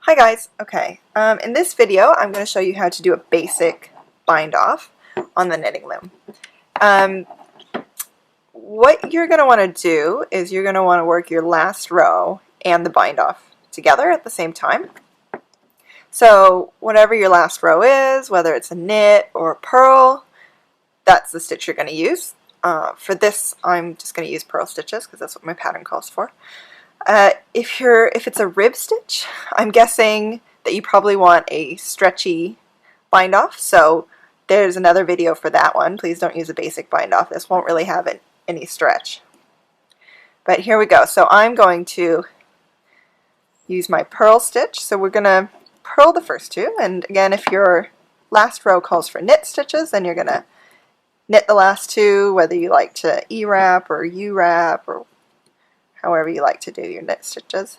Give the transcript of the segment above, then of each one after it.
Hi guys, okay, in this video I'm going to show you how to do a basic bind off on the knitting loom. What you're going to want to do is you're going to want to work your last row and the bind off together at the same time. So whatever your last row is, whether it's a knit or a purl, that's the stitch you're going to use. For this I'm just going to use purl stitches because that's what my pattern calls for. If it's a rib stitch, I'm guessing that you probably want a stretchy bind off, so there's another video for that one. Please don't use a basic bind off. This won't really have any stretch. But here we go. So I'm going to use my purl stitch. So we're going to purl the first two, and again, if your last row calls for knit stitches, then you're going to knit the last two, whether you like to E-wrap or U-wrap or however you like to do your knit stitches.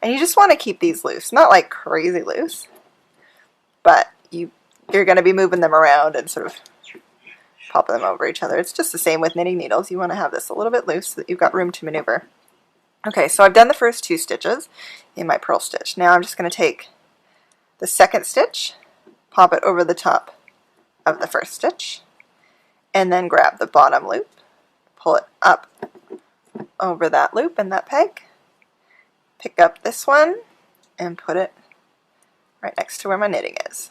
And you just want to keep these loose, not like crazy loose, but you're going to be moving them around and sort of popping them over each other. It's just the same with knitting needles. You want to have this a little bit loose so that you've got room to maneuver. Okay, so I've done the first two stitches in my purl stitch. Now I'm just going to take the second stitch, pop it over the top of the first stitch, and then grab the bottom loop, pull it up over that loop and that peg, pick up this one and put it right next to where my knitting is.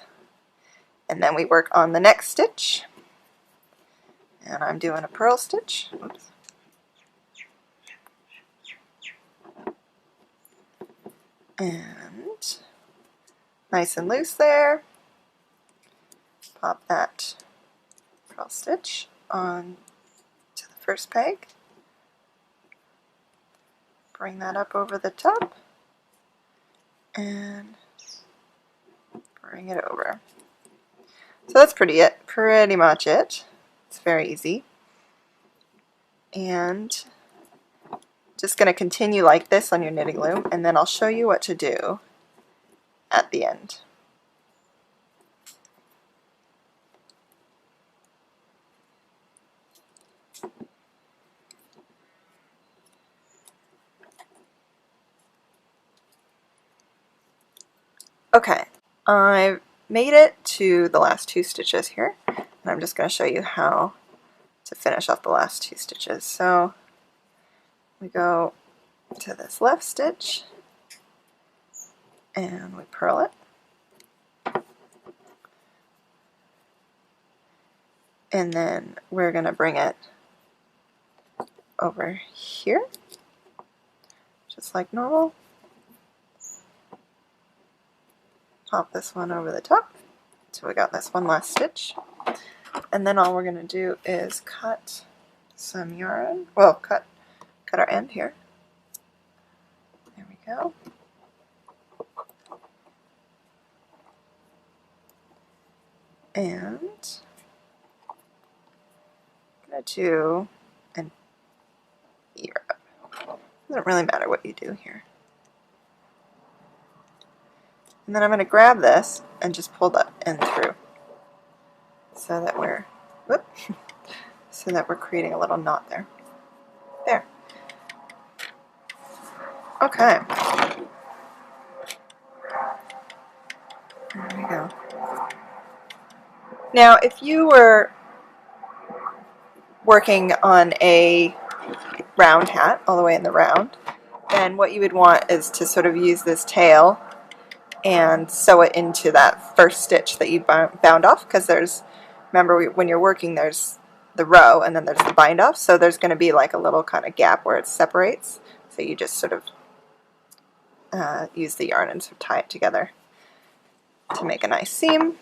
And then we work on the next stitch, and I'm doing a purl stitch. Oops. And nice and loose there. Pop that purl stitch on to the first peg. Bring that up over the top and bring it over. So that's pretty much it. It's very easy. And just going to continue like this on your knitting loom, and then I'll show you what to do at the end. Okay, I've made it to the last two stitches here, and I'm just going to show you how to finish off the last two stitches. So we go to this left stitch and we purl it, and then we're going to bring it over here just like normal. Pop this one over the top, so we got this one last stitch, and then all we're going to do is cut some yarn, well, cut our end here. There we go. And I'm going to do an E-wrap. Doesn't really matter what you do here. And then I'm going to grab this and just pull that end through so that we're creating a little knot there. There. Okay. There we go. Now, if you were working on a round hat, all the way in the round, then what you would want is to sort of use this tail and sew it into that first stitch that you bound off, because remember when you're working, there's the row and then there's the bind off, so there's going to be like a little kind of gap where it separates, so you just sort of use the yarn and sort of tie it together to make a nice seam.